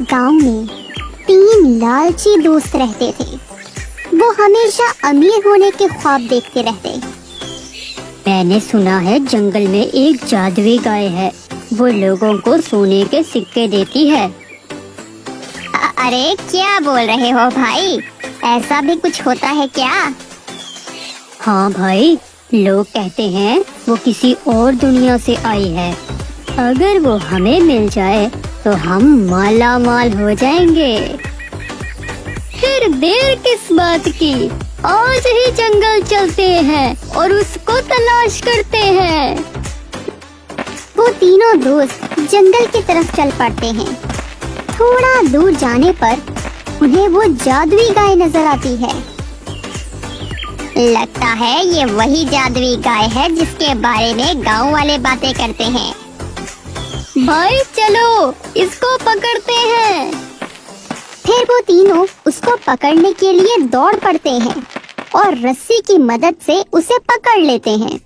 गांव में 3 लालची दोस्त रहते थे। वो हमेशा अमीर होने के ख्वाब देखते रहते। मैंने सुना है जंगल में एक जादुई गाय है, वो लोगों को सोने के सिक्के देती है। अरे क्या बोल रहे हो भाई, ऐसा भी कुछ होता है क्या? हाँ भाई, लोग कहते हैं वो किसी और दुनिया से आई है। अगर वो हमें मिल जाए तो हम माला माल हो जाएंगे। फिर देर किस बात की, आज ही जंगल चलते हैं और उसको तलाश करते हैं। वो तीनों दोस्त जंगल की तरफ चल पड़ते हैं। थोड़ा दूर जाने पर उन्हें वो जादुई गाय नजर आती है। लगता है ये वही जादुई गाय है जिसके बारे में गांव वाले बातें करते हैं। भाई चलो, इसको पकड़ते हैं। फिर वो तीनों उसको पकड़ने के लिए दौड़ पड़ते हैं और रस्सी की मदद से उसे पकड़ लेते हैं।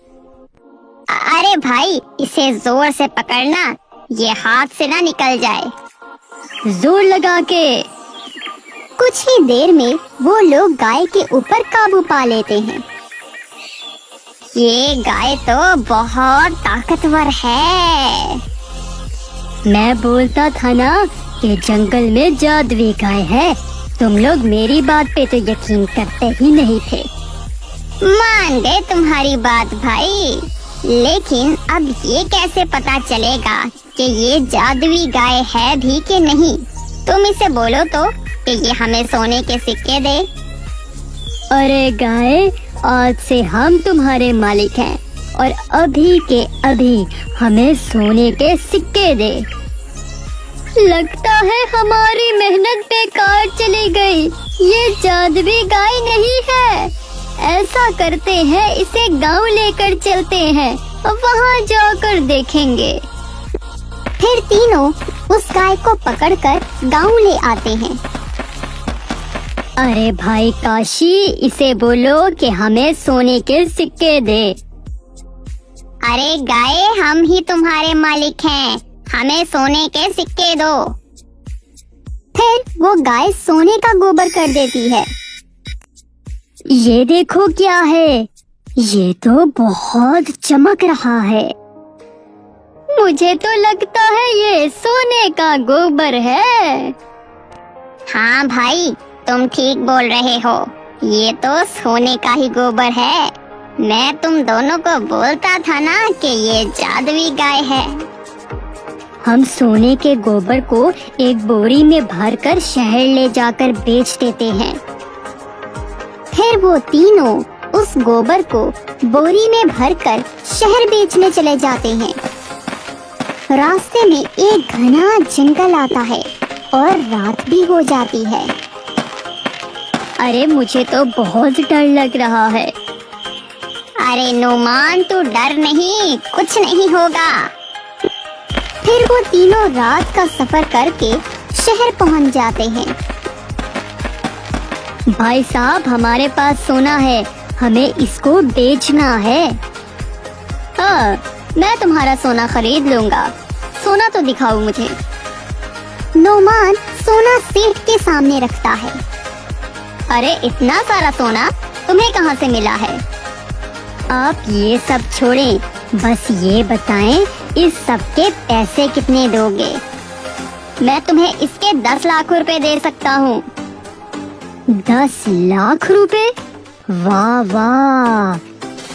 अरे भाई, इसे जोर से पकड़ना, ये हाथ से ना निकल जाए। जोर लगा के। कुछ ही देर में वो लोग गाय के ऊपर काबू पा लेते हैं। ये गाय तो बहुत ताकतवर है। मैं बोलता था ना कि जंगल में जादुई गाय है। तुम लोग मेरी बात पे तो यकीन करते ही नहीं थे। मान गए तुम्हारी बात भाई, लेकिन अब ये कैसे पता चलेगा कि ये जादुई गाय है भी कि नहीं? तुम इसे बोलो तो कि ये हमें सोने के सिक्के दे। अरे गाय, आज से हम तुम्हारे मालिक हैं और अभी के अभी हमें सोने के सिक्के दे। लगता है हमारी मेहनत बेकार चली गई। ये जादुई गाय नहीं है। ऐसा करते हैं, इसे गांव लेकर चलते हैं, वहाँ जाकर देखेंगे। फिर तीनों उस गाय को पकड़कर गांव ले आते हैं। अरे भाई काशी, इसे बोलो कि हमें सोने के सिक्के दे। अरे गाय, हम ही तुम्हारे मालिक हैं, हमें सोने के सिक्के दो। फिर वो गाय सोने का गोबर कर देती है। ये देखो क्या है, ये तो बहुत चमक रहा है। मुझे तो लगता है ये सोने का गोबर है। हाँ भाई, तुम ठीक बोल रहे हो, ये तो सोने का ही गोबर है। मैं तुम दोनों को बोलता था ना कि ये जादुई गाय है। हम सोने के गोबर को एक बोरी में भरकर शहर ले जाकर बेच देते हैं। फिर वो तीनों उस गोबर को बोरी में भरकर शहर बेचने चले जाते हैं। रास्ते में एक घना जंगल आता है और रात भी हो जाती है। अरे मुझे तो बहुत डर लग रहा है। अरे नुमान, तू डर नहीं, कुछ नहीं होगा। फिर वो तीनों रात का सफर करके शहर पहुंच जाते हैं। भाई साहब, हमारे पास सोना है, हमें इसको बेचना है। हाँ, मैं तुम्हारा सोना खरीद लूंगा। सोना तो दिखाओ मुझे। नुमान सोना सेठ के सामने रखता है। अरे इतना सारा सोना तुम्हें कहाँ से मिला है? आप ये सब छोड़ें, बस ये बताएं इस सब के पैसे कितने दोगे? मैं तुम्हें इसके 10 लाख रुपए दे सकता हूँ। 10 लाख रुपए? वाह वाह,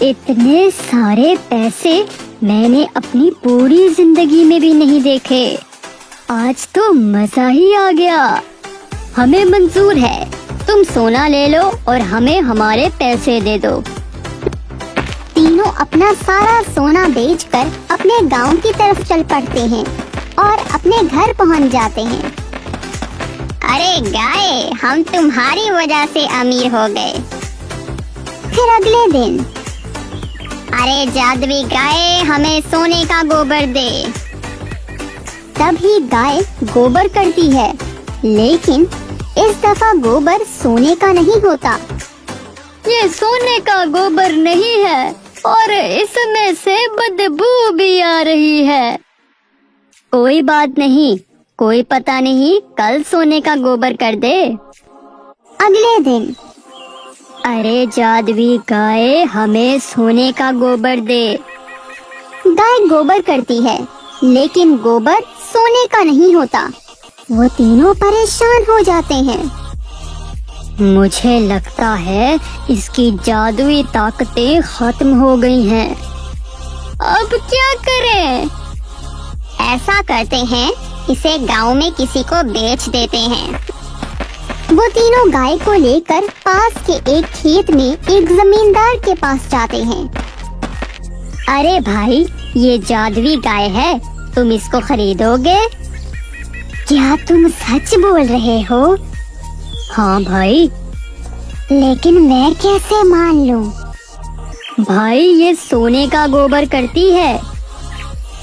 इतने सारे पैसे मैंने अपनी पूरी जिंदगी में भी नहीं देखे। आज तो मजा ही आ गया। हमें मंजूर है, तुम सोना ले लो और हमें हमारे पैसे दे दो। तीनों अपना सारा सोना बेचकर अपने गांव की तरफ चल पड़ते हैं और अपने घर पहुंच जाते हैं। अरे गाय, हम तुम्हारी वजह से अमीर हो गए। फिर अगले दिन, अरे जादुई गाय, हमें सोने का गोबर दे। तभी गाय गोबर करती है, लेकिन इस दफा गोबर सोने का नहीं होता। ये सोने का गोबर नहीं है और इसमें से बदबू भी आ रही है। कोई बात नहीं, कोई पता नहीं कल सोने का गोबर कर दे। अगले दिन अरे जादुई गाय, हमें सोने का गोबर दे। गाय गोबर करती है, लेकिन गोबर सोने का नहीं होता। वो तीनों परेशान हो जाते हैं। मुझे लगता है इसकी जादुई ताकतें खत्म हो गई हैं। अब क्या करें? ऐसा करते हैं, इसे गांव में किसी को बेच देते हैं। वो तीनों गाय को लेकर पास के एक खेत में एक जमींदार के पास जाते हैं। अरे भाई, ये जादुई गाय है, तुम इसको खरीदोगे? क्या तुम सच बोल रहे हो? हाँ भाई। लेकिन मैं कैसे मान लूं? भाई, ये सोने का गोबर करती है।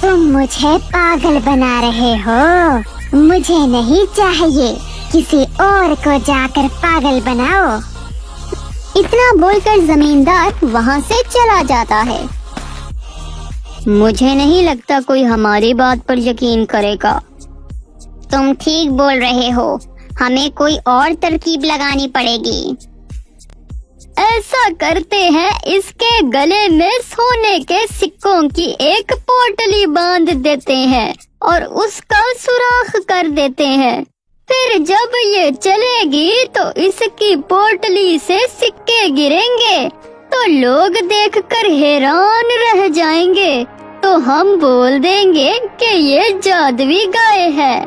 तुम मुझे पागल बना रहे हो। मुझे नहीं चाहिए, किसी और को जाकर पागल बनाओ। इतना बोलकर जमींदार वहाँ से चला जाता है। मुझे नहीं लगता कोई हमारी बात पर यकीन करेगा। तुम ठीक बोल रहे हो, हमें कोई और तरकीब लगानी पड़ेगी। ऐसा करते हैं, इसके गले में सोने के सिक्कों की एक पोटली बांध देते हैं और उसका सुराख कर देते हैं। फिर जब ये चलेगी तो इसकी पोटली से सिक्के गिरेंगे तो लोग देखकर हैरान रह जाएंगे। तो हम बोल देंगे कि ये जादुई गाय है।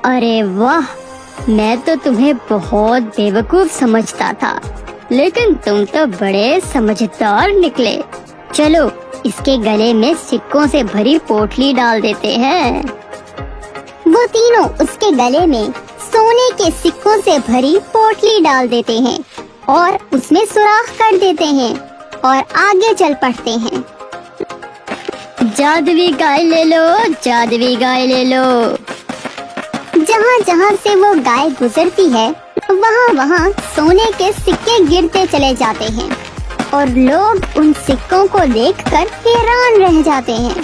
अरे वाह, मैं तो तुम्हें बहुत बेवकूफ समझता था, लेकिन तुम तो बड़े समझदार निकले। चलो, इसके गले में सिक्कों से भरी पोटली डाल देते हैं। वो तीनों उसके गले में सोने के सिक्कों से भरी पोटली डाल देते हैं और उसमें सुराख कर देते हैं और आगे चल पड़ते हैं। जादुई गाय ले लो, जादुई गाय ले लो। जहाँ जहाँ से वो गाय गुजरती है, वहाँ वहाँ सोने के सिक्के गिरते चले जाते हैं और लोग उन सिक्कों को देखकर हैरान रह जाते हैं।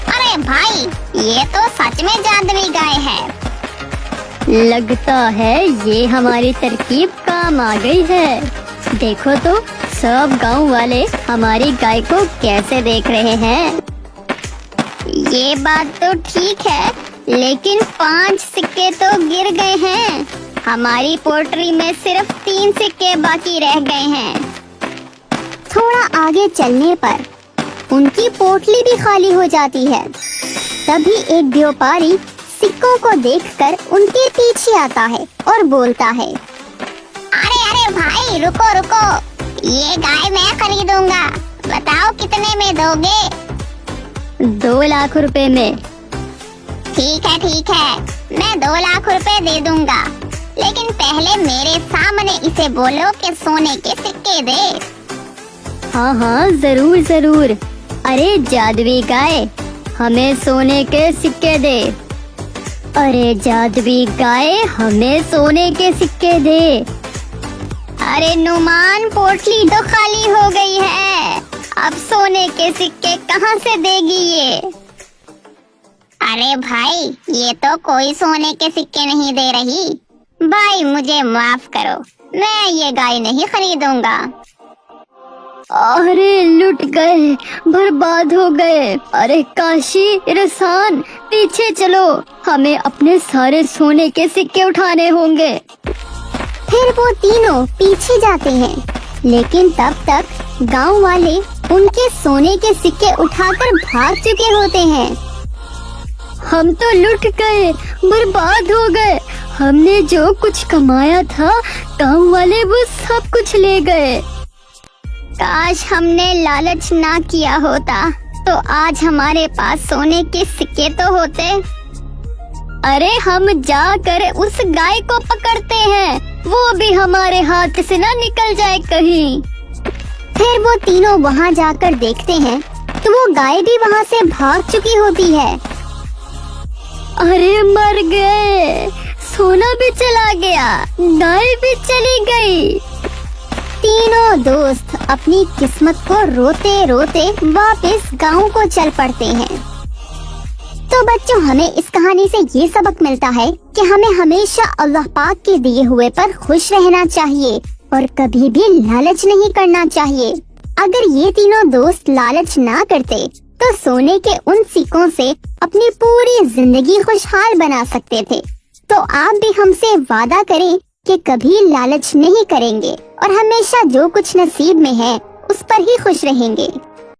अरे भाई, ये तो सच में जादुई गाय है। लगता है ये हमारी तरकीब काम आ गई है। देखो तो, सब गांव वाले हमारी गाय को कैसे देख रहे हैं। ये बात तो ठीक है, लेकिन 5 सिक्के तो गिर गए हैं। हमारी पोटली में सिर्फ 3 सिक्के बाकी रह गए हैं। थोड़ा आगे चलने पर उनकी पोटली भी खाली हो जाती है। तभी एक व्यापारी सिक्कों को देखकर उनके पीछे आता है और बोलता है, अरे अरे भाई, रुको रुको, ये गाय मैं खरीदूंगा। बताओ कितने में दोगे? 2 लाख रुपए में। ठीक है, मैं 2 लाख रुपए दे दूंगा, लेकिन पहले मेरे सामने इसे बोलो कि सोने के सिक्के दे। हाँ, जरूर जरूर। अरे जादुई गाय, हमें सोने के सिक्के दे। अरे जादुई गाय, हमें सोने के सिक्के दे। अरे नुमान, पोटली तो खाली हो गई है, अब सोने के सिक्के कहाँ से देगी ये? अरे भाई, ये तो कोई सोने के सिक्के नहीं दे रही। भाई मुझे माफ करो, मैं ये गाय नहीं खरीदूंगा। अरे लुट गए, बर्बाद हो गए। अरे काशी, रसान, पीछे चलो, हमें अपने सारे सोने के सिक्के उठाने होंगे। फिर वो तीनों पीछे जाते हैं, लेकिन तब तक गांव वाले उनके सोने के सिक्के उठाकर भाग चुके होते हैं। हम तो लुट गए, बर्बाद हो गए। हमने जो कुछ कमाया था, गांव वाले वो सब कुछ ले गए। काश हमने लालच ना किया होता, तो आज हमारे पास सोने के सिक्के तो होते। अरे हम जाकर उस गाय को पकड़ते हैं, वो भी हमारे हाथ से ना निकल जाए कहीं। फिर वो तीनों वहाँ जाकर देखते हैं तो वो गाय भी वहाँ से भाग चुकी होती है। अरे मर गए, सोना भी चला गया, गाय भी चली गई। तीनों दोस्त अपनी किस्मत को रोते रोते वापस गांव को चल पड़ते हैं। तो बच्चों, हमें इस कहानी से ये सबक मिलता है कि हमें हमेशा अल्लाह पाक के दिए हुए पर खुश रहना चाहिए और कभी भी लालच नहीं करना चाहिए। अगर ये तीनों दोस्त लालच ना करते तो सोने के उन सिक्कों से अपनी पूरी जिंदगी खुशहाल बना सकते थे। तो आप भी हमसे वादा करें कि कभी लालच नहीं करेंगे और हमेशा जो कुछ नसीब में है उस पर ही खुश रहेंगे।